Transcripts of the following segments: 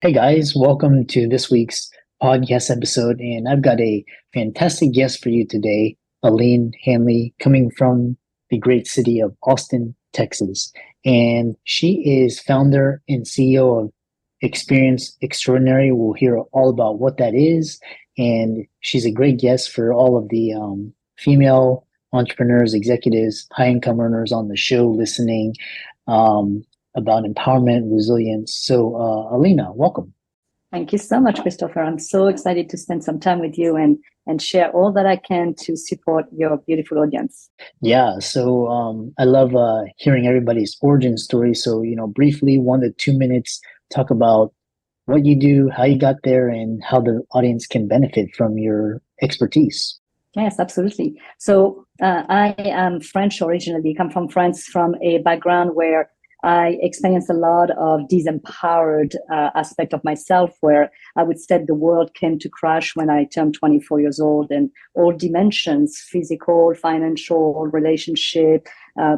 Hey guys, welcome to this week's podcast episode. And I've got a fantastic guest for you today, Aline Hanle, coming from the great city of Austin, Texas. And she is founder and CEO of Experience Extraordinary. We'll hear all about what that is. And she's a great guest for all of the female entrepreneurs, executives, high income earners on the show listening. About empowerment, resilience. So, Alina, welcome. Thank you so much, Christopher. I'm so excited to spend some time with you and share all that I can to support your beautiful audience. Yeah, so I love hearing everybody's origin story. So, briefly, 1 to 2 minutes, talk about what you do, how you got there, and how the audience can benefit from your expertise. Yes, absolutely. So I am French originally, come from France, from a background where I experienced a lot of disempowered aspect of myself, where I would say the world came to crash when I turned 24 years old, and all dimensions, physical, financial, relationship,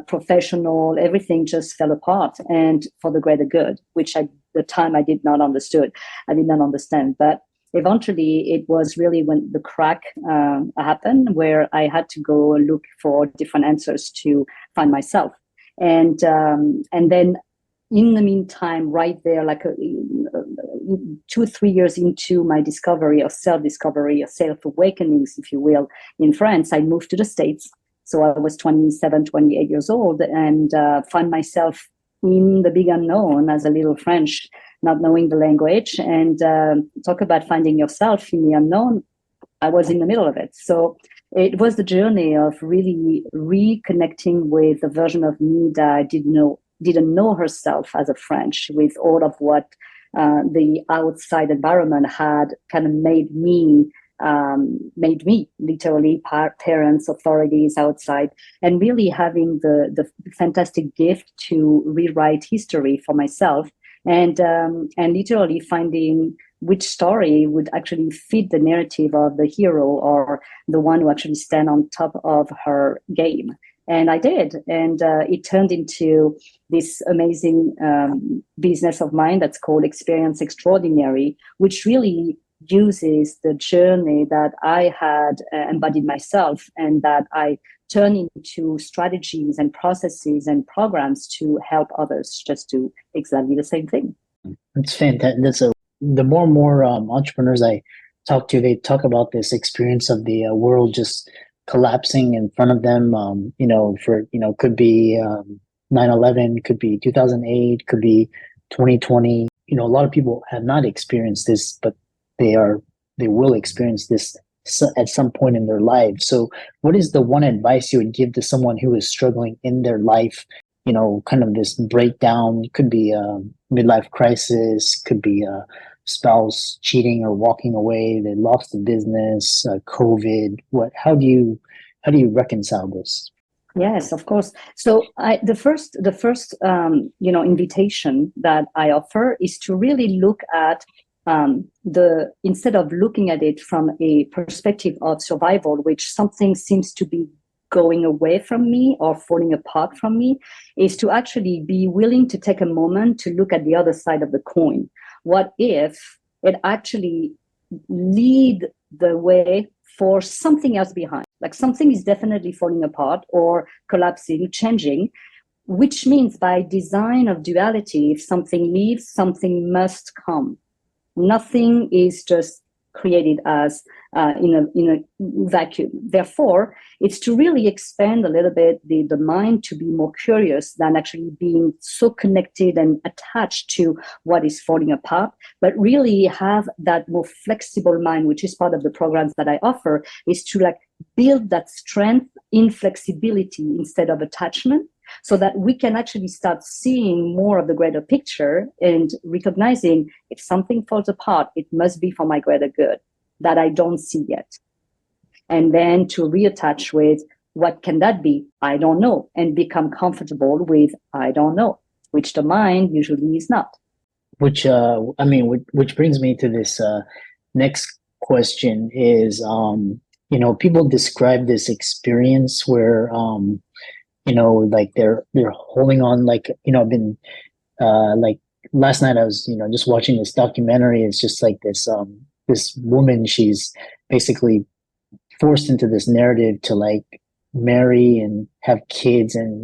professional, everything just fell apart, and for the greater good, which at the time I did not understood. I did not understand, but eventually it was really when the crack happened where I had to go look for different answers to find myself. And then in the meantime, right there, like 2 3 years into my discovery of self-discovery, of self-awakenings, if you will, in France, I moved to the States. So I was 27, 28 years old, and found myself in the big unknown as a little French, not knowing the language. And talk about finding yourself in the unknown. I was in the middle of it. So it was the journey of really reconnecting with the version of me that didn't know herself as a French, with all of what the outside environment had kind of made me literally parents, authorities outside, and really having the fantastic gift to rewrite history for myself, and literally finding which story would actually fit the narrative of the hero, or the one who actually stand on top of her game. And I did. And it turned into this amazing business of mine that's called Experience Extraordinary, which really uses the journey that I had embodied myself, and that I turn into strategies and processes and programs to help others just do exactly the same thing. It's fantastic. The more and more entrepreneurs I talk to, they talk about this experience of the world just collapsing in front of them. Could be 9/11, could be 2008, could be 2020. A lot of people have not experienced this, but they are they will experience this at some point in their lives. So, what is the one advice you would give to someone who is struggling in their life? Kind of this breakdown? It could be a midlife crisis, could be a spouse cheating or walking away, they lost the business, COVID. How do you reconcile this? Yes, of course. So the first invitation that I offer is to really look at the instead of looking at it from a perspective of survival, which something seems to be going away from me or falling apart from me, is to actually be willing to take a moment to look at the other side of the coin. What if it actually lead the way for something else behind? Like something is definitely falling apart or collapsing, changing, which means by design of duality, if something leaves, something must come. Nothing is just created as in a vacuum. Therefore, it's to really expand a little bit the mind, to be more curious than actually being so connected and attached to what is falling apart, but really have that more flexible mind, which is part of the programs that I offer, is to like build that strength in flexibility instead of attachment, so that we can actually start seeing more of the greater picture and recognizing if something falls apart, it must be for my greater good that I don't see yet. And then to reattach with what can that be? I don't know, and become comfortable with I don't know, which the mind usually is not. Which brings me to this next question is, people describe this experience where, like they're holding on, like, I've been like last night I was, just watching this documentary. It's just like this woman, she's basically forced into this narrative to like marry and have kids, and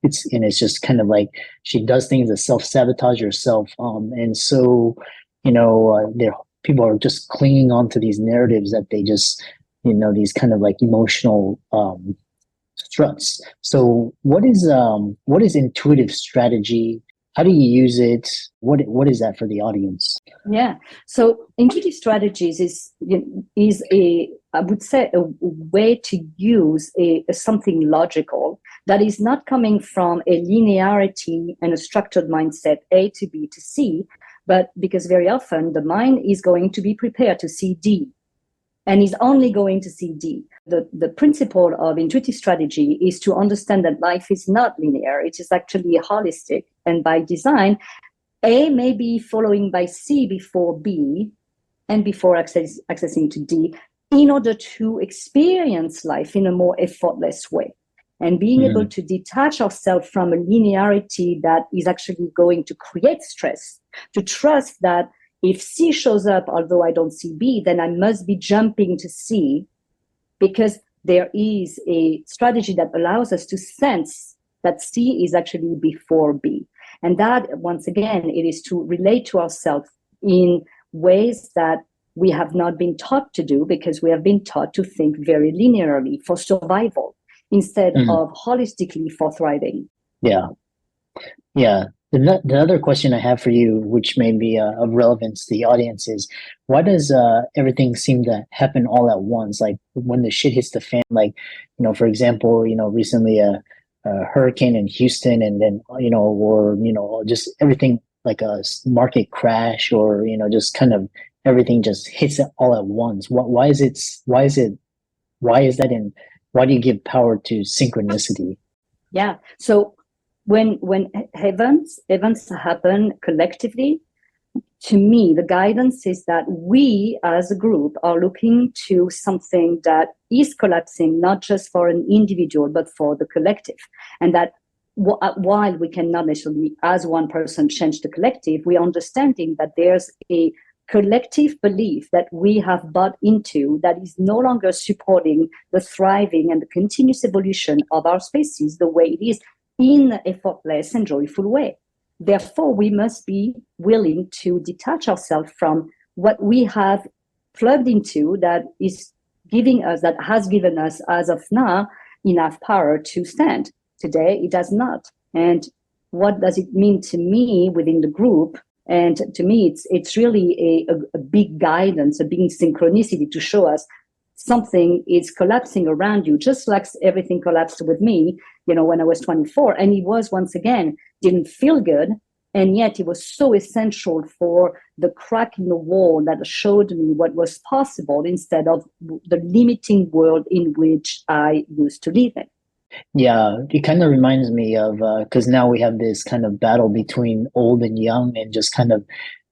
it's just kind of like she does things to self-sabotage herself, and so there people are just clinging on to these narratives that they just these kind of like emotional struts. So what is intuitive strategy? How do you use it? What is that for the audience? Yeah. So intuitive strategies is a, I would say, a way to use something logical that is not coming from a linearity and a structured mindset, A to B to C, but because very often the mind is going to be prepared to see D and is only going to see D. The principle of intuitive strategy is to understand that life is not linear. It is actually holistic. And by design, A may be following by C before B and before accessing to D in order to experience life in a more effortless way. And being able to detach ourselves from a linearity that is actually going to create stress, to trust that if C shows up, although I don't see B, then I must be jumping to C, because there is a strategy that allows us to sense that C is actually before B. And that, once again, it is to relate to ourselves in ways that we have not been taught to do, because we have been taught to think very linearly for survival instead of holistically for thriving. Yeah. Yeah. The other question I have for you, which may be of relevance to the audience, is why does everything seem to happen all at once? Like when the shit hits the fan, like, for example, recently a hurricane in Houston, and then, or, just everything like a market crash, or, just kind of everything just hits it all at once. Why is that? And why do you give power to synchronicity? Yeah. So when events happen collectively, to me, the guidance is that we as a group are looking to something that is collapsing, not just for an individual, but for the collective. And that while we cannot necessarily, as one person, change the collective, we're understanding that there's a collective belief that we have bought into that is no longer supporting the thriving and the continuous evolution of our species the way it is, in an effortless and joyful way. Therefore, we must be willing to detach ourselves from what we have plugged into that has given us, as of now, enough power to stand. Today, it does not. And what does it mean to me within the group? And to me, it's really a big guidance, a big synchronicity to show us something is collapsing around you, just like everything collapsed with me, when I was 24. And it was, once again, didn't feel good. And yet it was so essential for the crack in the wall that showed me what was possible instead of the limiting world in which I used to live in. Yeah, it kind of reminds me of because now we have this kind of battle between old and young, and just kind of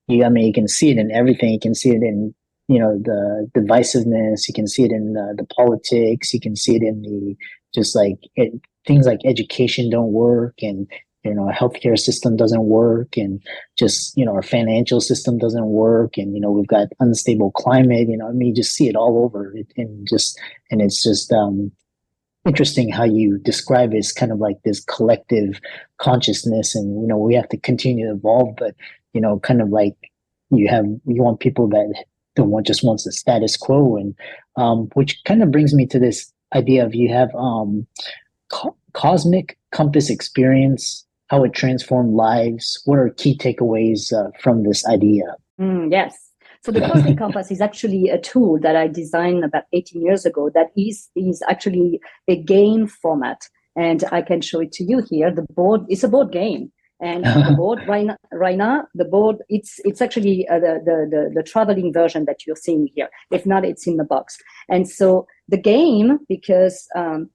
you can see it in everything. You can see it in the divisiveness. You can see it in the politics. You can see it in the just like things like education don't work, and our healthcare system doesn't work, and just our financial system doesn't work, and we've got unstable climate. You just see it all over, and it's just interesting how you describe it as kind of like this collective consciousness, and we have to continue to evolve, but kind of like you want people that don't just wants the status quo, and which kind of brings me to this idea of you have cosmic compass experience, how it transformed lives. What are key takeaways from this idea? Yes. So the Cosmic Compass is actually a tool that I designed about 18 years ago that is actually a game format. And I can show it to you here. The board is a board game. And the board right now, the board, it's actually the traveling version that you're seeing here. If not, it's in the box. And so the game, because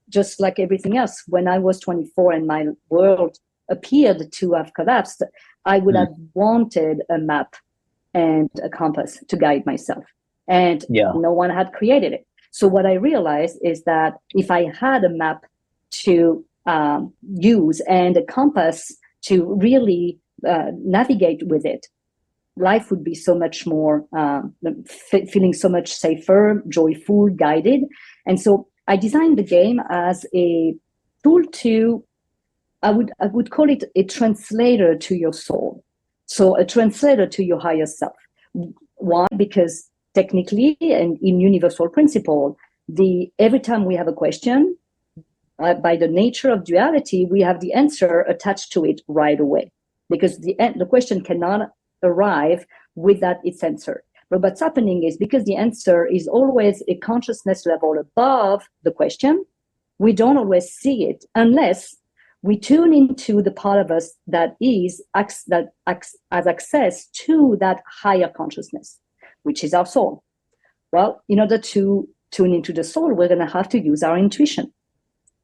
just like everything else, when I was 24 and my world appeared to have collapsed, I would have wanted a map and a compass to guide myself. And no one had created it. So what I realized is that if I had a map to use and a compass to really navigate with it, life would be so much more feeling so much safer, joyful, guided. And so I designed the game as a tool to, I would call it a translator to your soul. So a translator to your higher self. Why? Because technically and in universal principle, every time we have a question, by the nature of duality, we have the answer attached to it right away, because the question cannot arrive without its answer. But what's happening is, because the answer is always a consciousness level above the question, we don't always see it unless we tune into the part of us that has access to that higher consciousness, which is our soul. Well, in order to tune into the soul, we're going to have to use our intuition.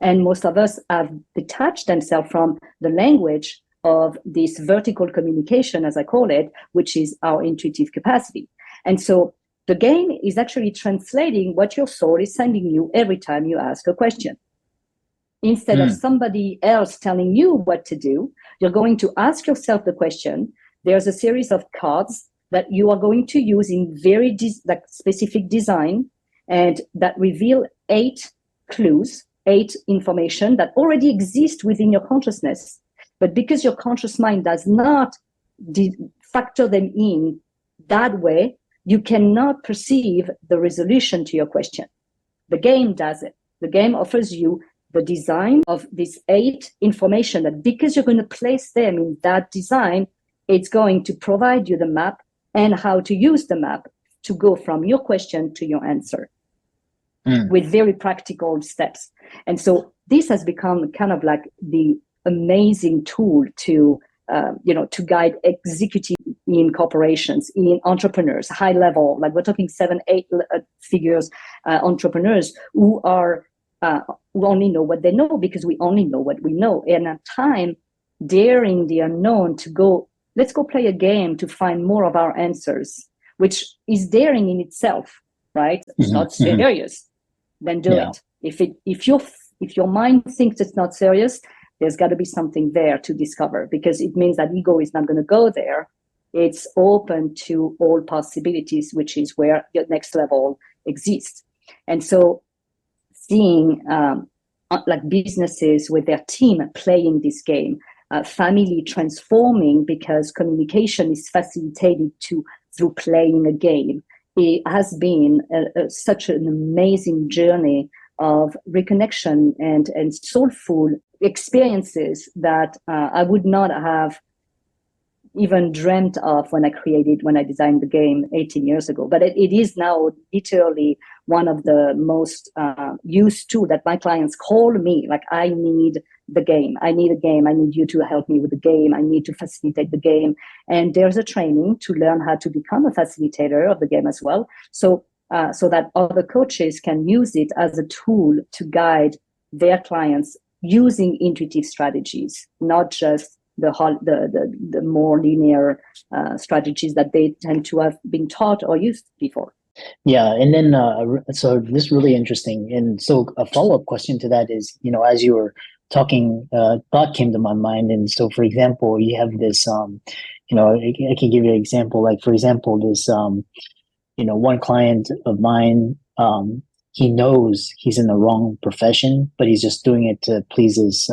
And most of us have detached themselves from the language of this vertical communication, as I call it, which is our intuitive capacity. And so the game is actually translating what your soul is sending you every time you ask a question. Instead of somebody else telling you what to do, you're going to ask yourself the question. There's a series of cards that you are going to use in very specific design, and that reveal 8 clues, 8 information that already exist within your consciousness. But because your conscious mind does not factor them in that way, you cannot perceive the resolution to your question. The game does it. The game offers you the design of these 8 information that, because you're going to place them in that design, it's going to provide you the map and how to use the map to go from your question to your answer with very practical steps. And so this has become kind of like the amazing tool to guide executive in corporations, in entrepreneurs, high level, like we're talking 7-8 figures entrepreneurs who only know what they know, because we only know what we know. And at time, daring the unknown to go, let's go play a game to find more of our answers, which is daring in itself, right? It's not serious. Then do it. If your mind thinks it's not serious, there's got to be something there to discover, because it means that ego is not going to go there. It's open to all possibilities, which is where your next level exists. And so seeing like businesses with their team playing this game, family transforming because communication is facilitated through playing a game, it has been such an amazing journey of reconnection and soulful experiences that I would not have even dreamt of when I designed the game 18 years ago. But it is now literally one of the most used tools that my clients call me, like, I need the game. I need a game. I need you to help me with the game. I need to facilitate the game. And there's a training to learn how to become a facilitator of the game as well. So that other coaches can use it as a tool to guide their clients using intuitive strategies, not just the more linear strategies that they tend to have been taught or used before. Yeah, and then so this is really interesting. And so a follow-up question to that is, as you were talking, thought came to my mind. And so, for example, you have this, I can give you an example. Like, for example, this, one client of mine, he knows he's in the wrong profession, but he's just doing it to please his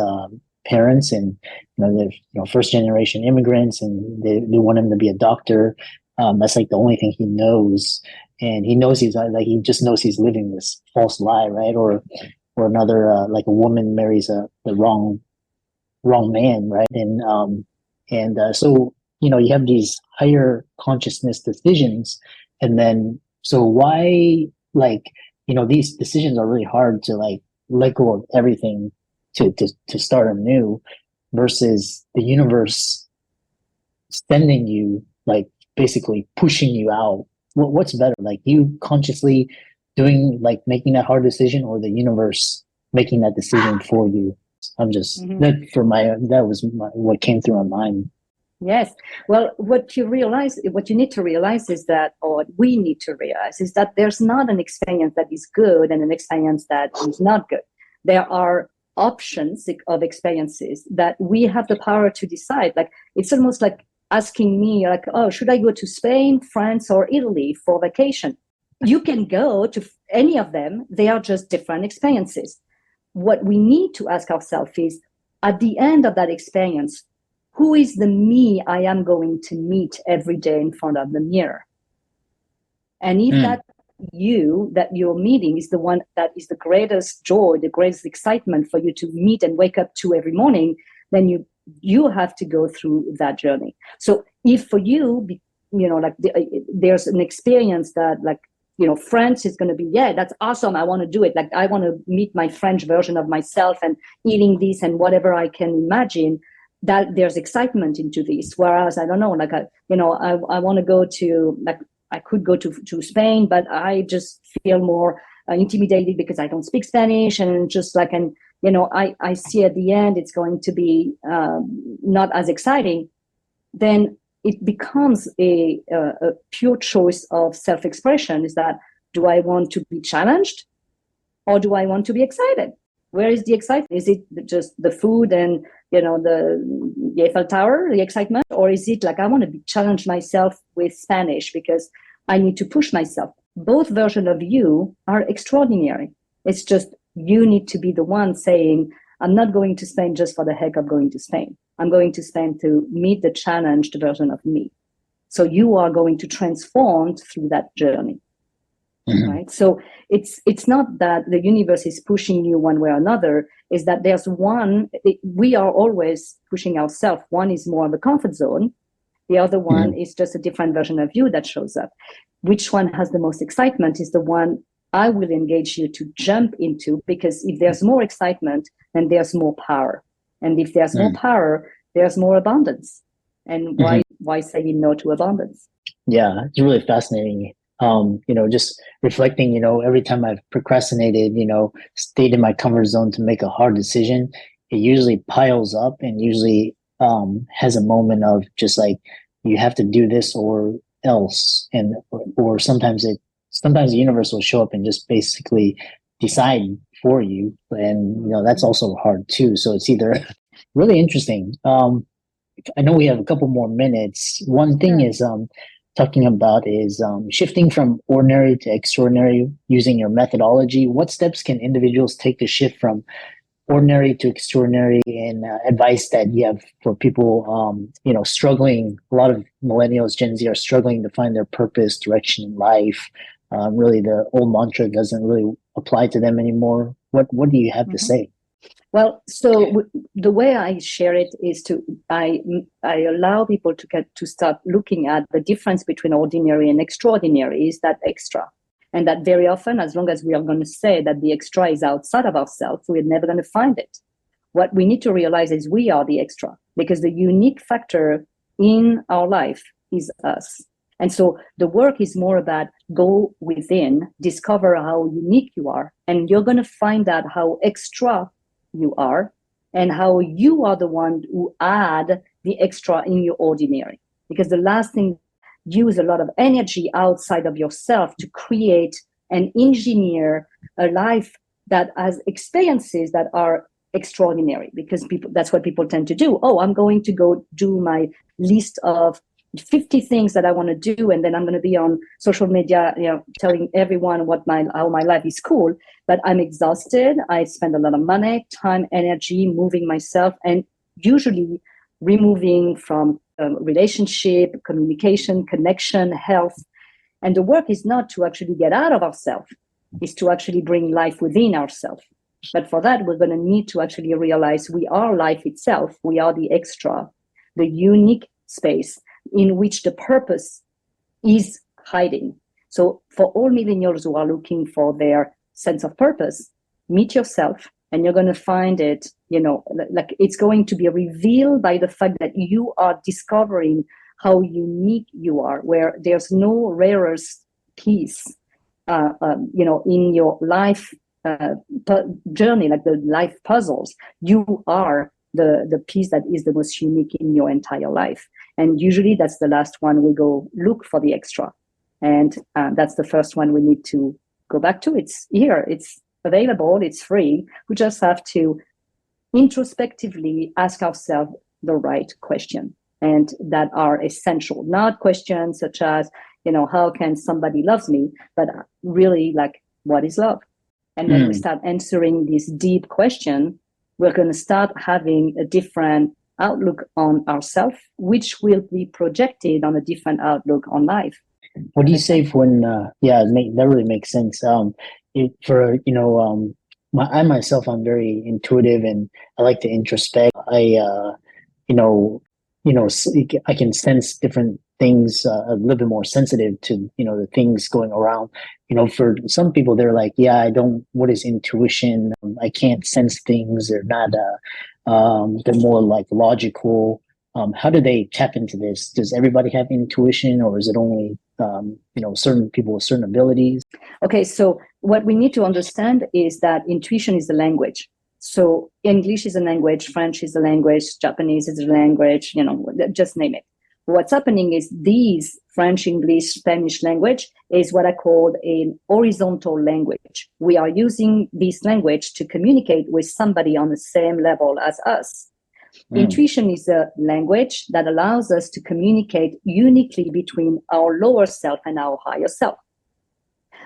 parents, and they're first generation immigrants, and they want him to be a doctor. That's like the only thing he knows, and he knows he just knows he's living this false lie, right? Or another like a woman marries the wrong man, right? And so you have these higher consciousness decisions, and then so why, like, these decisions are really hard to like let go of everything to start anew, versus the universe sending you, like, basically pushing you out. What's better, like you consciously doing, like, making that hard decision, or the universe making that decision for you? I'm just that was what came through my mind. Yes. Well, what you need to realize is that, or what we need to realize is that there's not an experience that is good and an experience that is not good. There are options of experiences that we have the power to decide. Like, it's almost like asking me, like, oh, should I go to Spain, France, or Italy for vacation? You can go to any of them. They are just different experiences. What we need to ask ourselves is, at the end of that experience, who is the me I am going to meet every day in front of the mirror? And if that you that you're meeting is the one that is the greatest joy, the greatest excitement for you to meet and wake up to every morning, then you have to go through that journey. So if for you, like there's an experience that, like, France is going to be, yeah, that's awesome, I want to do it. Like, I want to meet my French version of myself and eating this and whatever I can imagine, that there's excitement into this. Whereas, I don't know, like, I want to go to, like, I could go to Spain, but I just feel more intimidated because I don't speak Spanish, and just like, and I see at the end it's going to be not as exciting. Then it becomes a pure choice of self-expression. Is that, do I want to be challenged, or do I want to be excited? Where is the excitement? Is it just the food and the Eiffel Tower, the excitement, or is it like, I want to challenge myself with Spanish because I need to push myself? Both versions of you are extraordinary. It's just you need to be the one saying, I'm not going to Spain just for the heck of going to Spain. I'm going to Spain to meet the challenged version of me. So you are going to transform through that journey. Mm-hmm. Right? So it's not that the universe is pushing you one way or another, is that there's one, we are always pushing ourselves. One is more of a comfort zone. The other one mm-hmm. is just a different version of you that shows up. Which one has the most excitement is the one I will engage you to jump into, because if there's more excitement, then there's more power. And if there's more power, there's more abundance. And why say no to abundance? Yeah, it's really fascinating. Just reflecting, every time I've procrastinated, stayed in my comfort zone to make a hard decision, it usually piles up and usually has a moment of just like, you have to do this or else. And, or sometimes the universe will show up and just basically decide for you. And, that's also hard too. So it's either really interesting. I know we have a couple more minutes. One thing is, talking about is shifting from ordinary to extraordinary using your methodology. What steps can individuals take to shift from ordinary to extraordinary, and advice that you have for people, struggling? A lot of millennials, Gen Z, are struggling to find their purpose, direction in life. Really, the old mantra doesn't really apply to them anymore. What do you have to say? Well, so the way I share it is I allow people to start looking at the difference between ordinary and extraordinary is that extra. And that very often, as long as we are going to say that the extra is outside of ourselves, we're never going to find it. What we need to realize is we are the extra, because the unique factor in our life is us. And so the work is more about go within, discover how unique you are, and you're going to find out how extra you are, and how you are the one who add the extra in your ordinary. Because the last thing, use a lot of energy outside of yourself to create and engineer a life that has experiences that are extraordinary, because that's what people tend to do. Oh, I'm going to go do my list of 50 things that I want to do, and then I'm going to be on social media, telling everyone how my life is cool. But I'm exhausted. I spend a lot of money, time, energy moving myself, and usually removing from relationship, communication, connection, health. And the work is not to actually get out of ourselves, is to actually bring life within ourselves. But for that, we're going to need to actually realize we are life itself. We are the extra, the unique space in which the purpose is hiding. So for all millennials who are looking for their sense of purpose, meet yourself, and you're going to find it, like it's going to be revealed by the fact that you are discovering how unique you are, where there's no rarest piece, in your life journey, like the life puzzles. You are the piece that is the most unique in your entire life. And usually that's the last one we go look for the extra. And that's the first one we need to go back to. It's here, it's available, it's free. We just have to introspectively ask ourselves the right question, and that are essential, not questions such as, how can somebody love me, but really like, what is love? And when we start answering this deep question, we're going to start having a different outlook on ourselves, which will be projected on a different outlook on life. What do you say when, that really makes sense. I myself, I'm very intuitive and I like to introspect. You know, I can sense different things, a little bit more sensitive to, the things going around. For some people, they're like, yeah, what is intuition? I can't sense things. They're not, they're more like logical. How do they tap into this? Does everybody have intuition, or is it only, certain people with certain abilities? Okay, so what we need to understand is that intuition is a language. So English is a language, French is a language, Japanese is a language, just name it. What's happening is these French, English, Spanish language is what I call an horizontal language. We are using this language to communicate with somebody on the same level as us. Intuition is a language that allows us to communicate uniquely between our lower self and our higher self.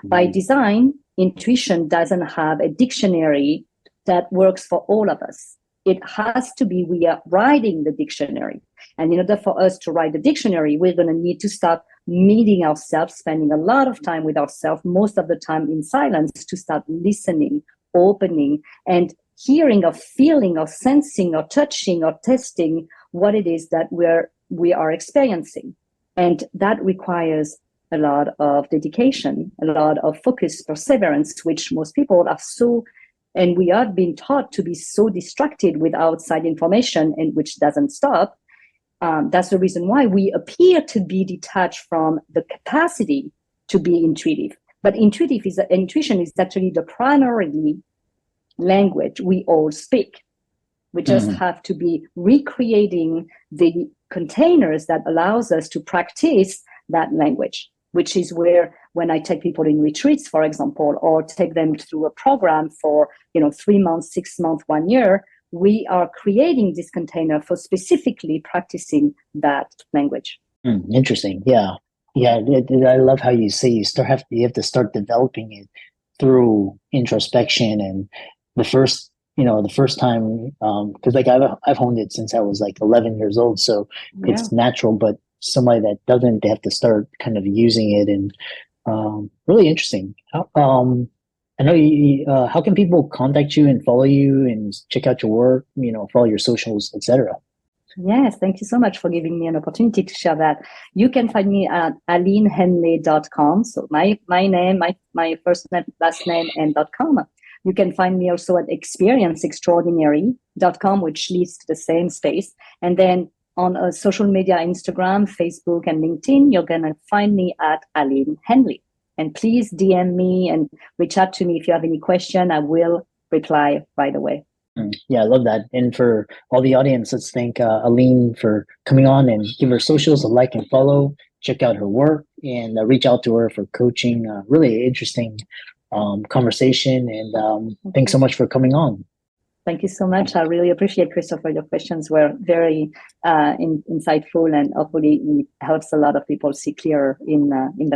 By design, intuition doesn't have a dictionary that works for all of us. It has to be, we are writing the dictionary. And in order for us to write the dictionary, we're going to need to start meeting ourselves, spending a lot of time with ourselves, most of the time in silence, to start listening, opening, and hearing or feeling or sensing or touching or testing what it is that we are experiencing. And that requires a lot of dedication, a lot of focus, perseverance, which most people are so, and we have been taught to be so distracted with outside information, and which doesn't stop. That's the reason why we appear to be detached from the capacity to be intuitive. But intuition is actually the primary language we all speak. We just have to be recreating the containers that allows us to practice that language, which is where, when I take people in retreats, for example, or take them through a program for 3 months, 6 months, 1 year, we are creating this container for specifically practicing that language. Interesting. Yeah. I love how you say you have to start developing it through introspection. And the first time, because I've honed it since I was like 11 years old, so it's natural. But somebody that doesn't, they have to start kind of using it. And really interesting. I know how can people contact you and follow you and check out your work, follow your socials, etc.? Yes, thank you so much for giving me an opportunity to share that. You can find me at alinehanle.com. So my name, my first name, last name, and .com. You can find me also at experienceextraordinary.com, which leads to the same space. And then on social media, Instagram, Facebook, and LinkedIn, you're going to find me at Aline Hanle. And please DM me and reach out to me if you have any question. I will reply right away. Yeah, I love that. And for all the audience, let's thank Aline for coming on, and give her socials a like and follow. Check out her work and reach out to her for coaching. Really interesting conversation. And thanks so much for coming on. Thank you so much. I really appreciate, Christopher. Your questions were very insightful, and hopefully it helps a lot of people see clearer in the